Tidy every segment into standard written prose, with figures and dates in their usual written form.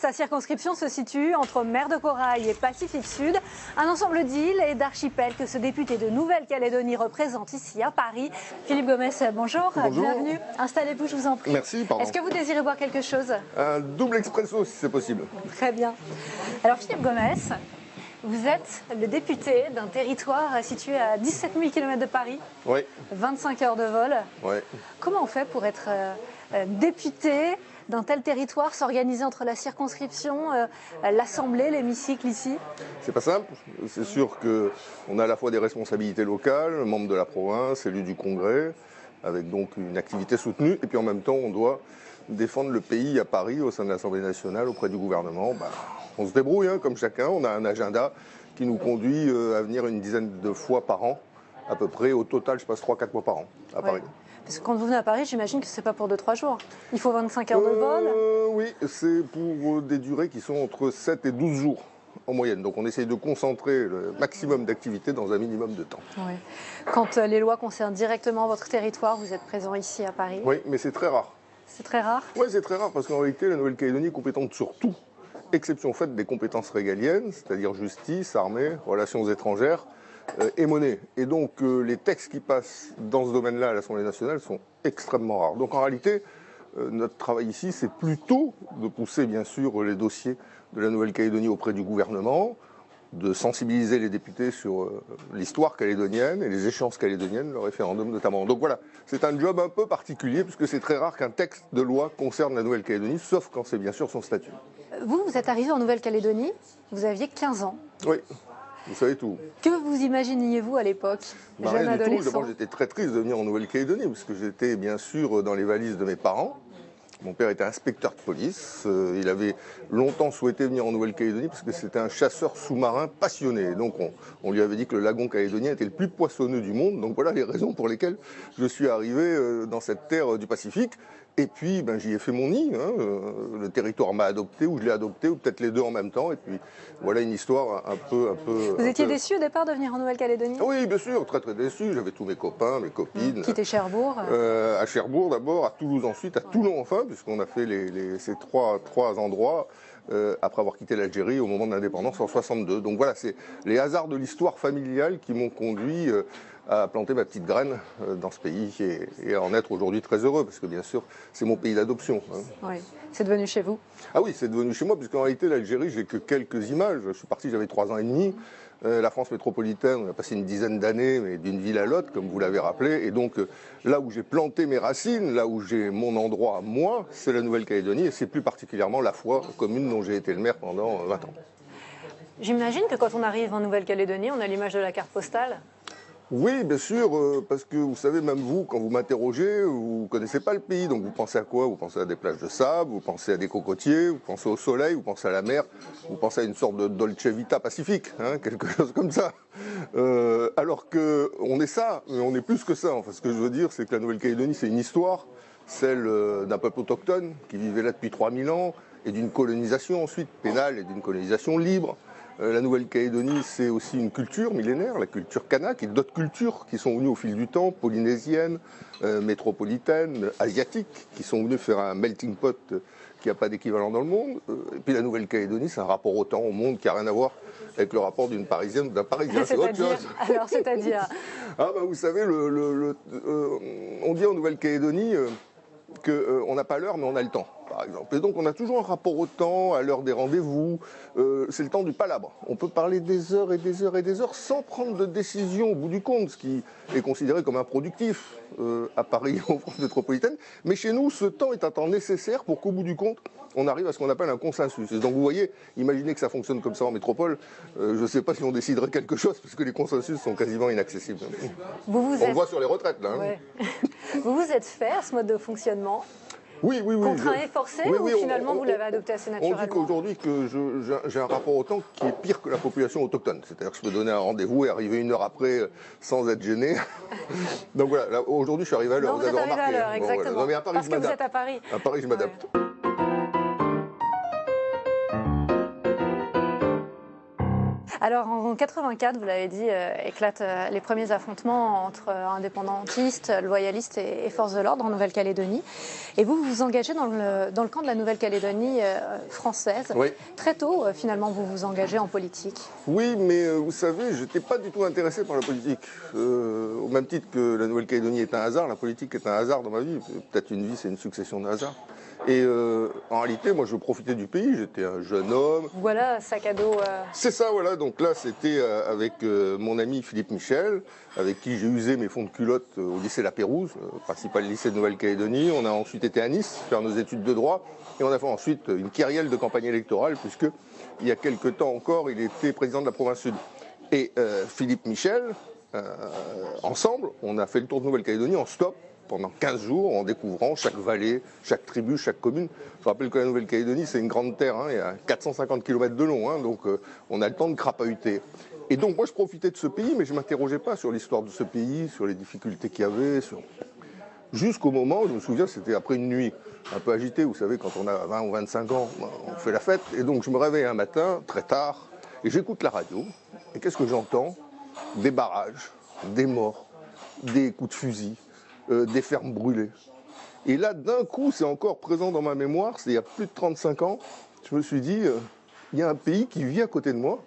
Sa circonscription se situe entre Mer de Corail et Pacifique Sud, un ensemble d'îles et d'archipels que ce député de Nouvelle-Calédonie représente ici à Paris. Philippe Gomes, bonjour, bienvenue. Installez-vous, je vous en prie. Merci, pardon. Est-ce que vous désirez boire quelque chose? Un double expresso si c'est possible. Très bien. Alors Philippe Gomes, vous êtes le député d'un territoire situé à 17 000 km de Paris, Oui. 25 heures de vol. Oui. Comment on fait pour être député d'un tel territoire, s'organiser entre la circonscription, l'Assemblée, l'hémicycle ici? C'est pas simple. C'est sûr qu'on a à la fois des responsabilités locales, membre de la province, élu du Congrès, avec donc une activité soutenue, et puis en même temps on doit défendre le pays à Paris au sein de l'Assemblée nationale auprès du gouvernement. On se débrouille comme chacun, on a un agenda qui nous conduit à venir une dizaine de fois par an, à peu près. Au total, je passe 3-4 mois par an à Paris. Parce que quand vous venez à Paris, j'imagine que ce n'est pas pour 2-3 jours. Il faut 25 heures de vol. Oui, c'est pour des durées qui sont entre 7 et 12 jours en moyenne. Donc on essaye de concentrer le maximum d'activités dans un minimum de temps. Oui. Quand les lois concernent directement votre territoire, vous êtes présent ici à Paris. Oui, mais c'est très rare. C'est très rare? Oui, c'est très rare parce qu'en réalité, la Nouvelle-Calédonie est compétente sur tout, exception faite des compétences régaliennes, c'est-à-dire justice, armée, relations étrangères et monnaie. Et donc les textes qui passent dans ce domaine-là à l'Assemblée nationale sont extrêmement rares. Donc en réalité, notre travail ici, c'est plutôt de pousser bien sûr les dossiers de la Nouvelle-Calédonie auprès du gouvernement, de sensibiliser les députés sur l'histoire calédonienne et les échéances calédoniennes, le référendum notamment. Donc voilà, c'est un job un peu particulier puisque c'est très rare qu'un texte de loi concerne la Nouvelle-Calédonie, sauf quand c'est bien sûr son statut. Vous êtes arrivé en Nouvelle-Calédonie, vous aviez 15 ans. Oui, vous savez tout. Que vous imaginiez-vous à l'époque, jeune Rien du tout. adolescent? D'abord, j'étais très triste de venir en Nouvelle-Calédonie parce que j'étais bien sûr dans les valises de mes parents. Mon père était inspecteur de police, il avait longtemps souhaité venir en Nouvelle-Calédonie parce que c'était un chasseur sous-marin passionné. Donc on lui avait dit que le lagon calédonien était le plus poissonneux du monde. Donc voilà les raisons pour lesquelles je suis arrivé dans cette terre du Pacifique. Et puis j'y ai fait mon nid, le territoire m'a adopté ou je l'ai adopté ou peut-être les deux en même temps. Et puis voilà une histoire un peu... Vous étiez déçu au départ de venir en Nouvelle-Calédonie? Oui, bien sûr, très très déçu. J'avais tous mes copains, mes copines. Quitter Cherbourg? À Cherbourg d'abord, à Toulouse ensuite, à Toulon enfin, puisqu'on a fait ces trois endroits après avoir quitté l'Algérie au moment de l'indépendance en 62. Donc voilà, c'est les hasards de l'histoire familiale qui m'ont conduit à planter ma petite graine dans ce pays et à en être aujourd'hui très heureux, parce que bien sûr, c'est mon pays d'adoption. Oui, c'est devenu chez vous? Ah oui, c'est devenu chez moi, puisqu'en réalité, l'Algérie, j'ai que quelques images. Je suis parti, j'avais 3 ans et demi. La France métropolitaine, on a passé une dizaine d'années, mais d'une ville à l'autre, comme vous l'avez rappelé. Et donc, là où j'ai planté mes racines, là où j'ai mon endroit, moi, c'est la Nouvelle-Calédonie, et c'est plus particulièrement la Foix, commune dont j'ai été le maire pendant 20 ans. J'imagine que quand on arrive en Nouvelle-Calédonie, on a l'image de la carte postale. Oui, bien sûr, parce que vous savez, même vous, quand vous m'interrogez, vous ne connaissez pas le pays, donc vous pensez à quoi? Vous pensez à des plages de sable, vous pensez à des cocotiers, vous pensez au soleil, vous pensez à la mer, vous pensez à une sorte de Dolce Vita pacifique, quelque chose comme ça. Alors qu'on est ça, mais on est plus que ça. Enfin, ce que je veux dire, c'est que la Nouvelle-Calédonie, c'est une histoire, celle d'un peuple autochtone qui vivait là depuis 3000 ans, et d'une colonisation ensuite pénale et d'une colonisation libre. La Nouvelle-Calédonie, c'est aussi une culture millénaire, la culture kanak, et d'autres cultures qui sont venues au fil du temps, polynésiennes, métropolitaines, asiatiques, qui sont venues faire un melting pot qui n'a pas d'équivalent dans le monde. Et puis la Nouvelle-Calédonie, c'est un rapport au temps, au monde, qui n'a rien à voir avec le rapport d'une Parisienne ou d'un Parisien. C'est autre chose. Alors, c'est-à-dire vous savez, on dit en Nouvelle-Calédonie qu'on n'a pas l'heure, mais on a le temps, par exemple. Et donc on a toujours un rapport au temps, à l'heure des rendez-vous, c'est le temps du palabre. On peut parler des heures et des heures et des heures sans prendre de décision au bout du compte, ce qui est considéré comme improductif à Paris, en France métropolitaine. Mais chez nous, ce temps est un temps nécessaire pour qu'au bout du compte, on arrive à ce qu'on appelle un consensus. Et donc vous voyez, imaginez que ça fonctionne comme ça en métropole, je ne sais pas si on déciderait quelque chose, parce que les consensus sont quasiment inaccessibles. On le voit sur les retraites, là. Ouais. Vous vous êtes fait à ce mode de fonctionnement? Oui. Contraint et forcé, ou finalement vous l'avez adopté assez naturellement? On dit qu'aujourd'hui que j'ai un rapport au temps qui est pire que la population autochtone. C'est-à-dire que je peux donner un rendez-vous et arriver 1 heure après sans être gêné. Donc voilà, aujourd'hui je suis arrivé à l'heure, vous avez remarqué. À l'heure, exactement. Voilà. Non, mais à Paris, parce que vous êtes à Paris. À Paris, je m'adapte. Alors en 84, vous l'avez dit, éclatent les premiers affrontements entre indépendantistes, loyalistes et forces de l'ordre en Nouvelle-Calédonie. Et vous vous engagez dans le camp de la Nouvelle-Calédonie française. Oui. Très tôt, finalement, vous vous engagez en politique. Oui, mais vous savez, je n'étais pas du tout intéressé par la politique. Au même titre que la Nouvelle-Calédonie est un hasard, la politique est un hasard dans ma vie. Peut-être une vie, c'est une succession de hasards. Et en réalité, moi, je profitais du pays. J'étais un jeune homme. Voilà, sac à dos. C'est ça, voilà. Donc là, c'était avec mon ami Philippe Michel, avec qui j'ai usé mes fonds de culotte au lycée La Pérouse, principal lycée de Nouvelle-Calédonie. On a ensuite été à Nice, faire nos études de droit. Et on a fait ensuite une kyrielle de campagne électorale, puisque il y a quelque temps encore, il était président de la province sud. Et Philippe Michel, ensemble, on a fait le tour de Nouvelle-Calédonie en stop, pendant 15 jours, en découvrant chaque vallée, chaque tribu, chaque commune. Je rappelle que la Nouvelle-Calédonie, c'est une grande terre, hein, il y a 450 km de long, hein, donc on a le temps de crapahuter. Et donc moi, je profitais de ce pays, mais je ne m'interrogeais pas sur l'histoire de ce pays, sur les difficultés qu'il y avait, jusqu'au moment, je me souviens, c'était après une nuit un peu agitée, vous savez, quand on a 20 ou 25 ans, on fait la fête, et donc je me réveille un matin, très tard, et j'écoute la radio, et qu'est-ce que j'entends? Des barrages, des morts, des coups de fusil, des fermes brûlées. Et là, d'un coup, c'est encore présent dans ma mémoire, c'est il y a plus de 35 ans, je me suis dit, il y a un pays qui vit à côté de moi,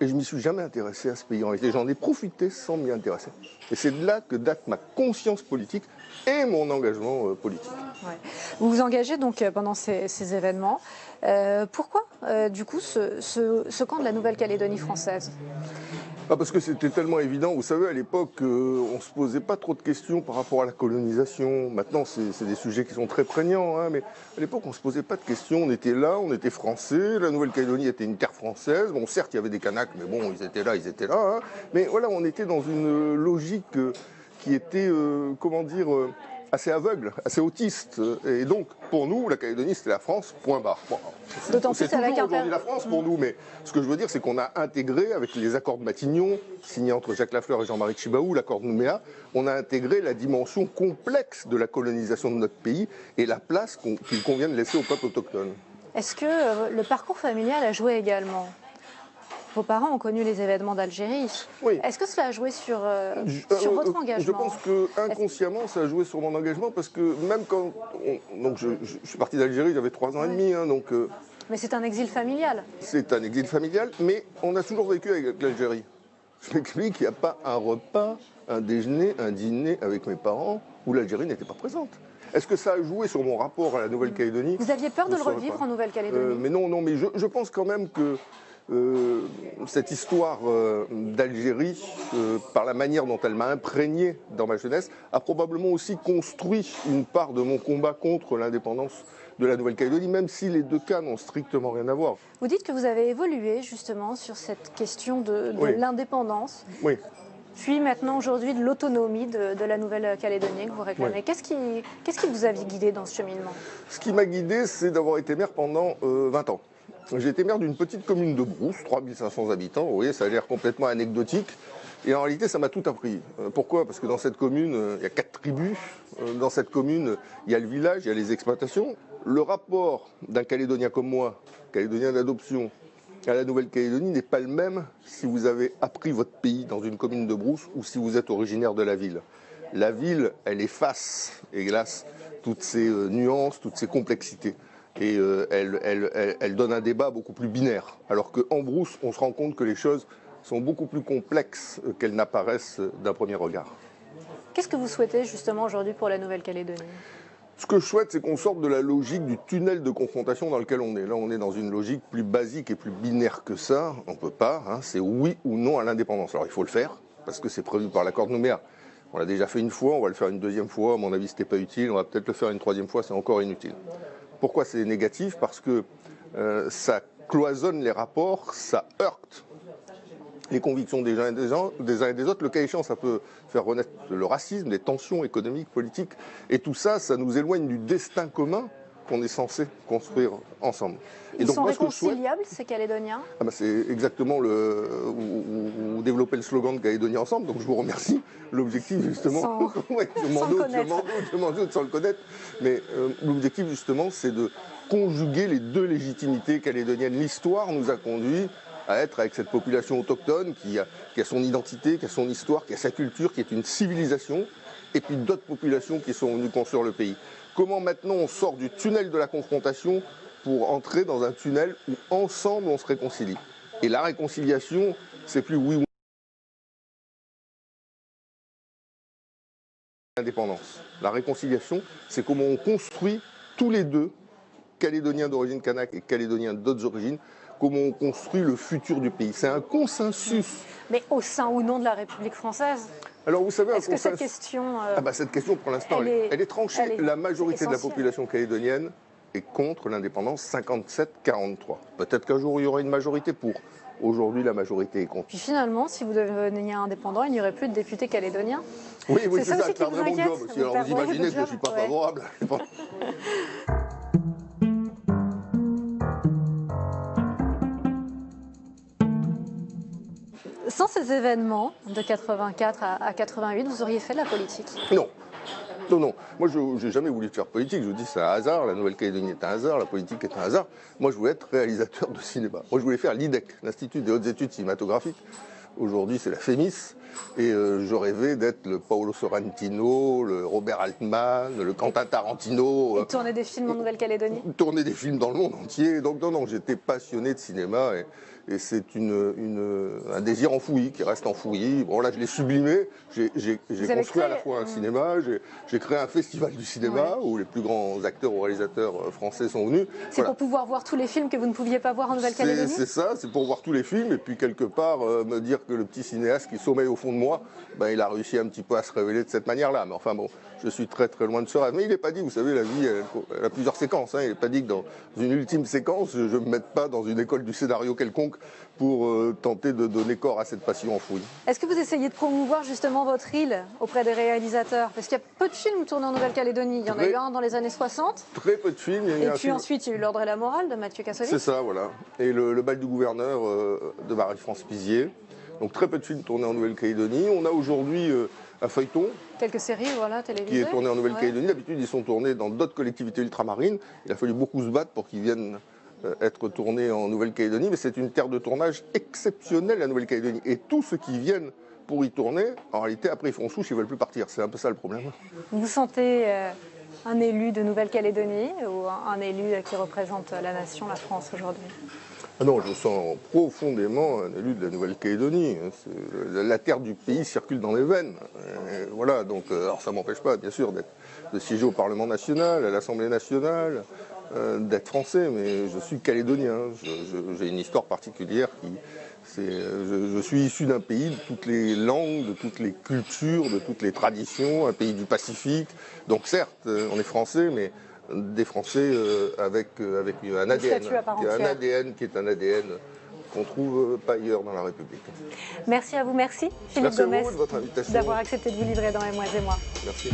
et je ne m'y suis jamais intéressé à ce pays. En réalité, j'en ai profité sans m'y intéresser. Et c'est de là que date ma conscience politique et mon engagement politique. Ouais. Vous vous engagez donc pendant ces événements. Pourquoi, du coup, ce camp de la Nouvelle-Calédonie française? Parce que c'était tellement évident. Vous savez, à l'époque, on ne se posait pas trop de questions par rapport à la colonisation. Maintenant, c'est des sujets qui sont très prégnants, hein, mais à l'époque, on ne se posait pas de questions. On était là, on était français. La Nouvelle-Calédonie était une terre française. Bon, certes, il y avait des Kanaks, mais bon, ils étaient là. Hein. Mais voilà, on était dans une logique qui était, comment dire, assez aveugle, assez autiste. Et donc, pour nous, la Calédonie, c'était la France, point barre. Bon, d'autant plus avec aujourd'hui la France pour nous, mais ce que je veux dire, c'est qu'on a intégré, avec les accords de Matignon, signés entre Jacques Lafleur et Jean-Marie Tjibaou, l'accord de Nouméa, on a intégré la dimension complexe de la colonisation de notre pays et la place qu'il convient de laisser au peuple autochtone. Est-ce que le parcours familial a joué également? Vos parents ont connu les événements d'Algérie. Oui. Est-ce que cela a joué sur votre engagement? Je pense que inconsciemment, ça a joué sur mon engagement parce que même quand... donc je suis parti d'Algérie, j'avais 3 ans et demi. Hein, donc, mais c'est un exil familial. C'est un exil familial, mais on a toujours vécu avec l'Algérie. Je m'explique, il n'y a pas un repas, un déjeuner, un dîner avec mes parents où l'Algérie n'était pas présente. Est-ce que ça a joué sur mon rapport à la Nouvelle-Calédonie? Vous aviez peur de le revivre en Nouvelle-Calédonie? Mais non, mais je pense quand même que cette histoire d'Algérie, par la manière dont elle m'a imprégné dans ma jeunesse, a probablement aussi construit une part de mon combat contre l'indépendance de la Nouvelle-Calédonie, même si les deux cas n'ont strictement rien à voir. Vous dites que vous avez évolué justement sur cette question de Oui. l'indépendance. Oui. Puis maintenant, aujourd'hui, de l'autonomie de la Nouvelle-Calédonie que vous réclamez. Oui. Qu'est-ce qui vous a guidé dans ce cheminement? Ce qui m'a guidé, c'est d'avoir été maire pendant 20 ans. J'ai été maire d'une petite commune de Brousse, 3500 habitants. Vous voyez, ça a l'air complètement anecdotique. Et en réalité, ça m'a tout appris. Pourquoi? Parce que dans cette commune, il y a 4 tribus. Dans cette commune, il y a le village, il y a les exploitations. Le rapport d'un Calédonien comme moi, Calédonien d'adoption, à la Nouvelle-Calédonie n'est pas le même si vous avez appris votre pays dans une commune de Brousse ou si vous êtes originaire de la ville. La ville, elle efface, hélas, toutes ces nuances, toutes ces complexités. Et elle donne un débat beaucoup plus binaire. Alors qu'en Brousse, on se rend compte que les choses sont beaucoup plus complexes qu'elles n'apparaissent d'un premier regard. Qu'est-ce que vous souhaitez justement aujourd'hui pour la Nouvelle-Calédonie? Ce que je souhaite, c'est qu'on sorte de la logique du tunnel de confrontation dans lequel on est. Là, on est dans une logique plus basique et plus binaire que ça. On ne peut pas, hein, c'est oui ou non à l'indépendance. Alors il faut le faire, parce que c'est prévu par l'accord de Nouméa. On l'a déjà fait une fois, on va le faire une deuxième fois. À mon avis, ce n'était pas utile. On va peut-être le faire une troisième fois, c'est encore inutile. Pourquoi c'est négatif? Parce que ça cloisonne les rapports, ça heurte les convictions des uns et des autres. Le cas échéant, ça peut faire renaître le racisme, les tensions économiques, politiques. Et tout ça, ça nous éloigne du destin commun qu'on est censé construire ensemble. Ils sont réconciliables, ces Calédoniens? C'est exactement vous développez le slogan de Calédonie ensemble, donc je vous remercie. L'objectif, justement, je m'en doute sans le connaître, mais l'objectif, justement, c'est de conjuguer les deux légitimités calédoniennes. L'histoire nous a conduits à être avec cette population autochtone qui a son identité, qui a son histoire, qui a sa culture, qui est une civilisation, et puis d'autres populations qui sont venues construire le pays. Comment maintenant on sort du tunnel de la confrontation pour entrer dans un tunnel où ensemble on se réconcilie. Et la réconciliation, c'est plus oui ou non. L'indépendance. La réconciliation, c'est comment on construit tous les deux, Calédoniens d'origine kanak et Calédoniens d'autres origines, comment on construit le futur du pays. C'est un consensus. Mais au sein ou non de la République française? Alors vous savez, est-ce que cette question... cette question, pour l'instant, elle est tranchée. La majorité de la population calédonienne est contre l'indépendance 57-43. Peut-être qu'un jour, il y aura une majorité pour. Aujourd'hui, la majorité est contre. Puis finalement, si vous deveniez indépendant, il n'y aurait plus de députés calédoniens. Oui, c'est ça, je perdrais mon job aussi. Alors vous imaginez que je ne suis pas favorable. Sans ces événements de 84 à 88, vous auriez fait de la politique? Non. Non. Moi, je n'ai jamais voulu faire politique. Je vous dis, c'est un hasard. La Nouvelle-Calédonie est un hasard. La politique est un hasard. Moi, je voulais être réalisateur de cinéma. Moi, je voulais faire l'IDEC, l'Institut des hautes études cinématographiques. Aujourd'hui, c'est la FEMIS. Et je rêvais d'être le Paolo Sorrentino, le Robert Altman, le Quentin Tarantino. Et tourner des films en Nouvelle-Calédonie? Tourner des films dans le monde entier. Donc, non, j'étais passionné de cinéma. Et c'est un désir enfoui, qui reste enfoui. Bon, là, je l'ai sublimé. J'ai construit à la fois un cinéma, j'ai créé un festival du cinéma, où les plus grands acteurs ou réalisateurs français sont venus. C'est pour pouvoir voir tous les films que vous ne pouviez pas voir en Nouvelle-Calédonie? C'est ça, c'est pour voir tous les films, et puis quelque part, me dire que le petit cinéaste qui sommeille au fond de moi, il a réussi un petit peu à se révéler de cette manière-là. Mais enfin bon, je suis très très loin de ce rêve. Mais il n'est pas dit, vous savez, la vie, elle a plusieurs séquences. Il n'est pas dit que dans une ultime séquence, je ne me mette pas dans une école du scénario quelconque pour tenter de donner corps à cette passion enfouie. Est-ce que vous essayez de promouvoir justement votre île auprès des réalisateurs? Parce qu'il y a peu de films tournés en Nouvelle-Calédonie. Il y en a eu un dans les années 60. Très peu de films. Et puis ensuite, il y a eu L'Ordre et la Morale de Mathieu Kassovitz. C'est ça, voilà. Et le bal du gouverneur de Marie-France Pizier. Donc très peu de films tournés en Nouvelle-Calédonie. On a aujourd'hui un feuilleton. Quelques séries, voilà, télévisées. Qui est tourné en Nouvelle-Calédonie. D'habitude, ils sont tournés dans d'autres collectivités ultramarines. Il a fallu beaucoup se battre pour qu'ils viennent être tournés en Nouvelle-Calédonie. Mais c'est une terre de tournage exceptionnelle, la Nouvelle-Calédonie. Et tous ceux qui viennent pour y tourner, en réalité, après, ils font souche, ils ne veulent plus partir. C'est un peu ça le problème. Vous sentez un élu de Nouvelle-Calédonie ou un élu qui représente la nation, la France, aujourd'hui? Ah non, je sens profondément un élu de la Nouvelle-Calédonie. La terre du pays circule dans les veines. Et voilà, donc, alors ça ne m'empêche pas, bien sûr, de siéger au Parlement national, à l'Assemblée nationale, d'être français, mais je suis calédonien. J'ai une histoire particulière je suis issu d'un pays de toutes les langues, de toutes les cultures, de toutes les traditions, un pays du Pacifique. Donc certes, on est français, mais des Français avec un ADN, qui est un ADN qu'on trouve pas ailleurs dans la République. Merci à vous, merci Philippe Gomès de votre invitation, d'avoir accepté de vous livrer dans Les Mois et Mois. Merci.